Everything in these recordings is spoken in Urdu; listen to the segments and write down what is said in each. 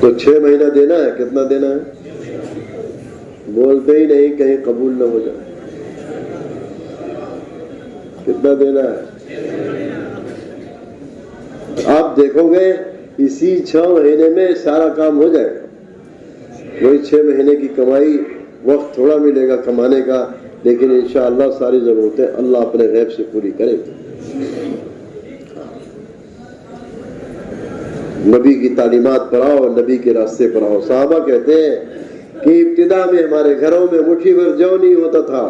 تو 6 مہینہ دینا ہے. کتنا دینا ہے؟ بولتے ہی نہیں کہیں قبول نہ ہو جائے. کتنا دینا ہے؟ آپ دیکھو گے اسی 6 مہینے میں سارا کام ہو جائے گا. وہی 6 مہینے کی کمائی، وقت تھوڑا ملے گا کمانے کا، لیکن انشاءاللہ ساری ضرورتیں اللہ اپنے غیب سے پوری کرے گا. نبی کی تعلیمات پر آؤ، نبی کے راستے پر آؤ. صحابہ کہتے ہیں کہ ابتدا میں ہمارے گھروں میں مٹھی بھر جو نہیں ہوتا تھا،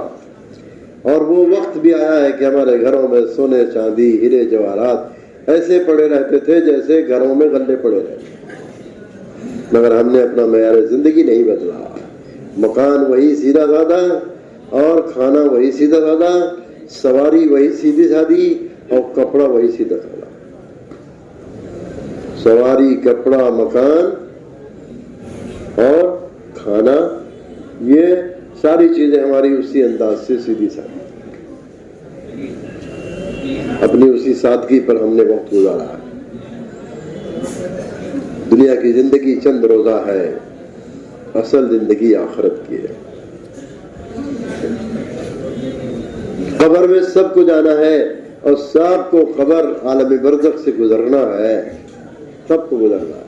اور وہ وقت بھی آیا ہے کہ ہمارے گھروں میں سونے چاندی ہیرے جواہرات ایسے پڑے رہتے تھے جیسے گھروں میں غلے پڑے رہتے، مگر ہم نے اپنا معیار زندگی نہیں بدلا. مکان وہی سیدھا سادہ، اور کھانا وہی سیدھا سادہ، سواری وہی سیدھی سادی، اور کپڑا وہی سیدھا سادہ. سواری، کپڑا، مکان اور کھانا، یہ ساری چیزیں ہماری اسی انداز سے سیدھی سادی، اپنی اسی سادگی پر ہم نے وقت گزارا ہے. دنیا کی زندگی چند روزہ ہے، اصل زندگی آخرت کی ہے. قبر میں سب کو جانا ہے، اور سب کو قبر عالم برزخ سے گزرنا ہے، سب کو گزرنا ہے.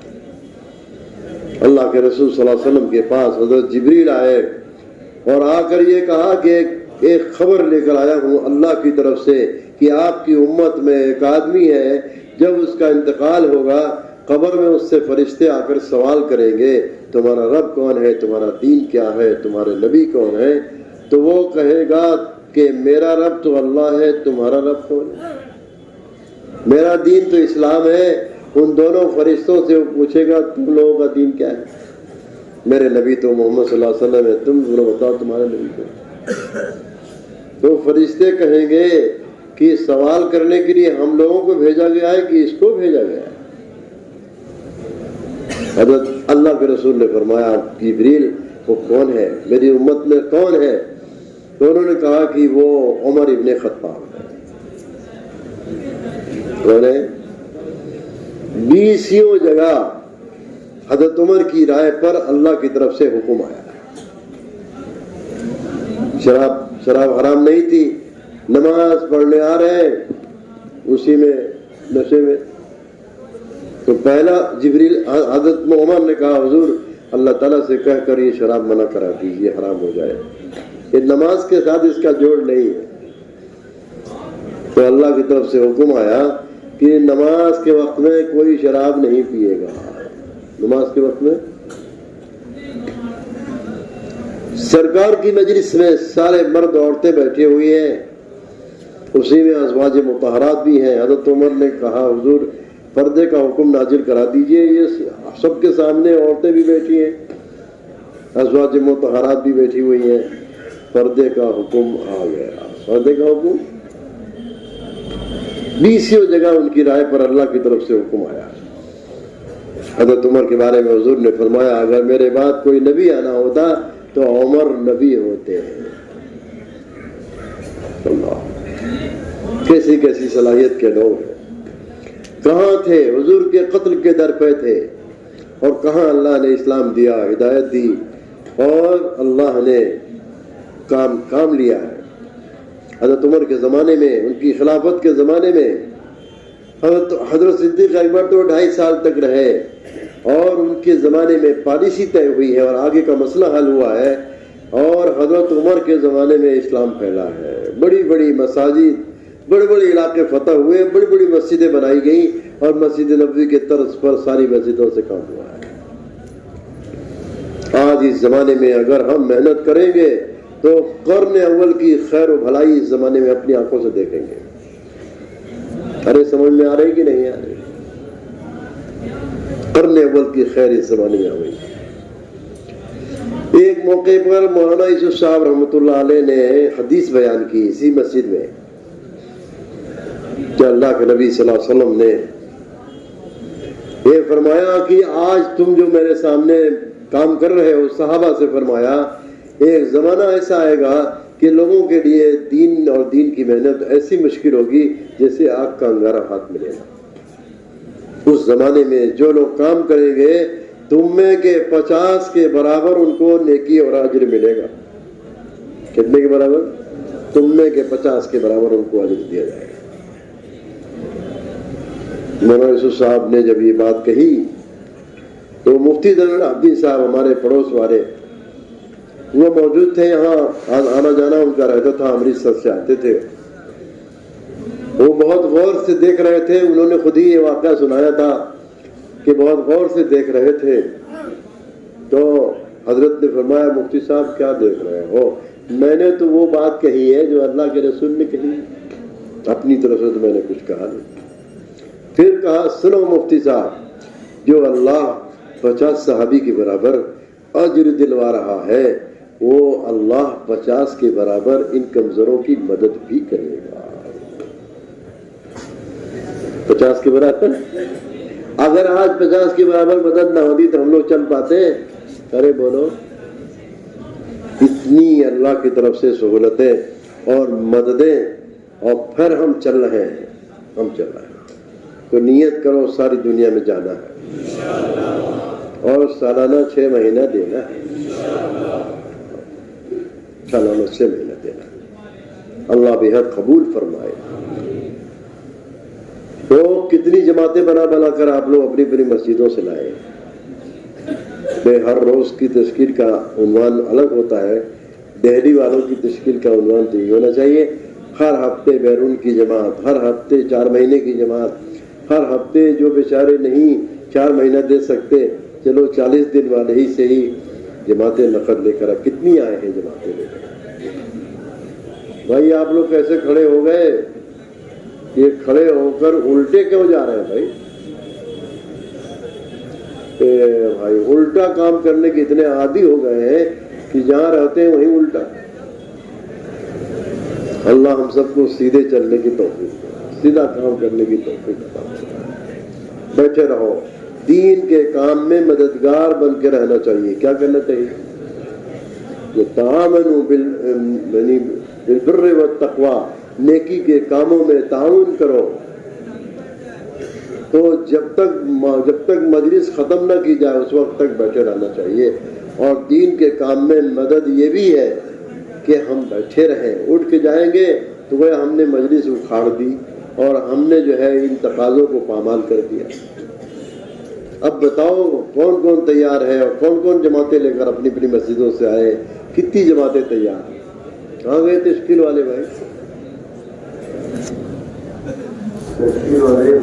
اللہ کے رسول صلی اللہ علیہ وسلم کے پاس حضرت جبریل آئے اور آ کر یہ کہا کہ ایک خبر لے کر آیا ہوں اللہ کی طرف سے کہ آپ کی امت میں ایک آدمی ہے، جب اس کا انتقال ہوگا قبر میں اس سے فرشتے آ کر سوال کریں گے تمہارا رب کون ہے، تمہارا دین کیا ہے، تمہارے نبی کون ہے. تو وہ کہے گا کہ میرا رب تو اللہ ہے، تمہارا رب کون ہے؟ میرا دین تو اسلام ہے. ان دونوں فرشتوں سے وہ پوچھے گا تم لوگوں کا دین کیا ہے؟ میرے نبی تو محمد صلی اللہ علیہ وسلم ہے، تم بتاؤ تمہارے نبی کو. تو فرشتے کہیں گے کہ سوال کرنے کے لیے ہم لوگوں کو بھیجا گیا ہے کہ اس کو بھیجا گیا ہے؟ حضرت اللہ کے رسول نے فرمایا جبریل وہ کون ہے، میری امت میں کون ہے؟ تو انہوں نے کہا کہ وہ عمر ابن خطاب ہے. کون ہے؟ 20 جگہ حضرت عمر کی رائے پر اللہ کی طرف سے حکم آیا. شراب حرام نہیں تھی، نماز پڑھنے آ رہے ہیں اسی میں نشے میں. تو پہلا جبریل حضرت عمر نے کہا حضور اللہ تعالیٰ سے کہہ کر یہ شراب منع کرا دیجیے، حرام ہو جائے. یہ نماز کے ساتھ اس کا جوڑ نہیں ہے. تو اللہ کی طرف سے حکم آیا کہ نماز کے وقت میں کوئی شراب نہیں پیے گا. نماز کے وقت میں سرکار کی مجلس میں سارے مرد عورتیں بیٹھے ہوئے ہیں، اسی میں ازواج مطہرات بھی ہیں. حضرت عمر نے کہا حضور پردے کا حکم نازل کرا دیجئے. یہ سب کے سامنے عورتیں بھی بیٹھی ہیں، ازواج مطہرات بھی بیٹھی ہوئی ہیں. پردے کا حکم آ گیا. پردے کا حکم 20 جگہ ان کی رائے پر اللہ کی طرف سے حکم آیا. حضرت عمر کے بارے میں حضور نے فرمایا اگر میرے بعد کوئی نبی آنا ہوتا تو عمر نبی ہوتے ہیں. اللہ کیسی کیسی صلاحیت کے لوگ ہیں. کہاں تھے حضور کے قتل کے در پہ تھے، اور کہاں اللہ نے اسلام دیا، ہدایت دی، اور اللہ نے کام لیا ہے. حضرت عمر کے زمانے میں، ان کی خلافت کے زمانے میں حضرت صدیق اکبر تو 2.5 سال تک رہے، اور ان کے زمانے میں پالیسی طے ہوئی ہے اور آگے کا مسئلہ حل ہوا ہے. اور حضرت عمر کے زمانے میں اسلام پھیلا ہے. بڑی بڑی مساجد، بڑے بڑے علاقے فتح ہوئے، بڑی بڑی مسجدیں بنائی گئیں، اور مسجد نبوی کے طرز پر ساری مسجدوں سے کام ہوا ہے. آج اس زمانے میں اگر ہم محنت کریں گے تو قرن اول کی خیر و بھلائی اس زمانے میں اپنی آنکھوں سے دیکھیں گے. ارے سمجھ میں آ رہی کہ نہیں آ رہی؟ قرن اول کی خیر اس زمانے میں آ گئی. ایک موقع پر مولانا یوسف صاحب رحمۃ اللہ علیہ نے حدیث بیان کی اسی مسجد میں کہ اللہ کے نبی صلی اللہ علیہ وسلم نے یہ فرمایا کہ آج تم جو میرے سامنے کام کر رہے ہو، صحابہ سے فرمایا ایک زمانہ ایسا آئے گا کہ لوگوں کے لیے دین اور دین کی محنت ایسی مشکل ہوگی جیسے آگ کا انگارہ ہاتھ ملے گا. اس زمانے میں جو لوگ کام کریں گے تم میں کے 50 کے برابر ان کو نیکی اور اجر ملے گا. کتنے کے برابر؟ تم میں کے 50 کے برابر ان کو اجر دیا جائے گا. مولانا یوسف صاحب نے جب یہ بات کہی تو مفتی زین العابدین صاحب ہمارے پڑوس والے وہ موجود تھے. یہاں آنا جانا ان کا رہتا تھا، امرتسر سے آتے تھے. وہ بہت غور سے دیکھ رہے تھے. انہوں نے خود ہی یہ واقعہ سنایا تھا کہ بہت غور سے دیکھ رہے تھے. تو حضرت نے فرمایا مفتی صاحب کیا دیکھ رہے ہو؟ میں نے تو وہ بات کہی ہے جو اللہ کے رسول نے کہی، اپنی طرف سے تو میں نے کچھ کہا نہیں. پھر کہا سنو مفتی صاحب، جو اللہ 50 صحابی کے برابر اجر دلوا رہا ہے وہ اللہ 50 کے برابر ان کمزوروں کی مدد بھی کرے گا. 50 کے برابر، اگر آج 50 کے برابر مدد نہ ہوتی تو ہم لوگ چل پاتے؟ ارے بولو، اتنی اللہ کی طرف سے سہولتیں اور مددیں، اور پھر ہم چل رہے ہیں. ہم چل رہے ہیں. تو نیت کرو ساری دنیا میں جانا ہے اور سالانہ 6 مہینہ دینا ہے. سالانہ 6 مہینہ دینا ہے. اللہ بےحد قبول فرمائے. تو کتنی جماعتیں بنا بنا کر آپ لوگ اپنی اپنی مسجدوں سے لائے. ہر روز کی تشکیل کا عنوان الگ ہوتا ہے. دہلی والوں کی تشکیل کا عنوان تو یہ ہونا چاہیے ہر ہفتے بیرون کی جماعت، ہر ہفتے 4 مہینے کی جماعت، ہر ہفتے جو بیچارے نہیں 4 مہینہ دے سکتے چلو 40 دن والے ہی سے ہی جماعتیں نقد لے کر. کتنی آئے ہیں جماعتیں لے کر؟ بھائی آپ لوگ کیسے کھڑے ہو گئے؟ یہ کھڑے ہو کر الٹے کیوں جا رہے ہیں بھائی؟ بھائی الٹا کام کرنے کے اتنے عادی ہو گئے ہیں کہ جہاں رہتے ہیں وہیں الٹا. اللہ ہم سب کو سیدھے چلنے کی توفیق، سیدھا کام کرنے کی توفیق عطا فرمائے. بیٹھے رہو. دین کے کام میں مددگار بن کے رہنا چاہیے. کیا کرنا چاہیے؟ کہ تعاونوا بالبر والتقوی، نیکی کے کاموں میں تعاون کرو. تو جب تک مجلس ختم نہ کی جائے اس وقت تک بیٹھے رہنا چاہیے. اور دین کے کام میں مدد یہ بھی ہے کہ ہم بیٹھے رہیں. اٹھ کے جائیں گے تو وہ ہم نے مجلس اکھاڑ دی اور ہم نے جو ہے ان تقاضوں کو پامال کر دیا. اب بتاؤ کون کون تیار ہے اور کون کون جماعتیں لے کر اپنی اپنی مسجدوں سے آئے؟ کتنی جماعتیں تیار ہیں؟ کہاں گئے تشکیل والے بھائی؟ تشکیل والے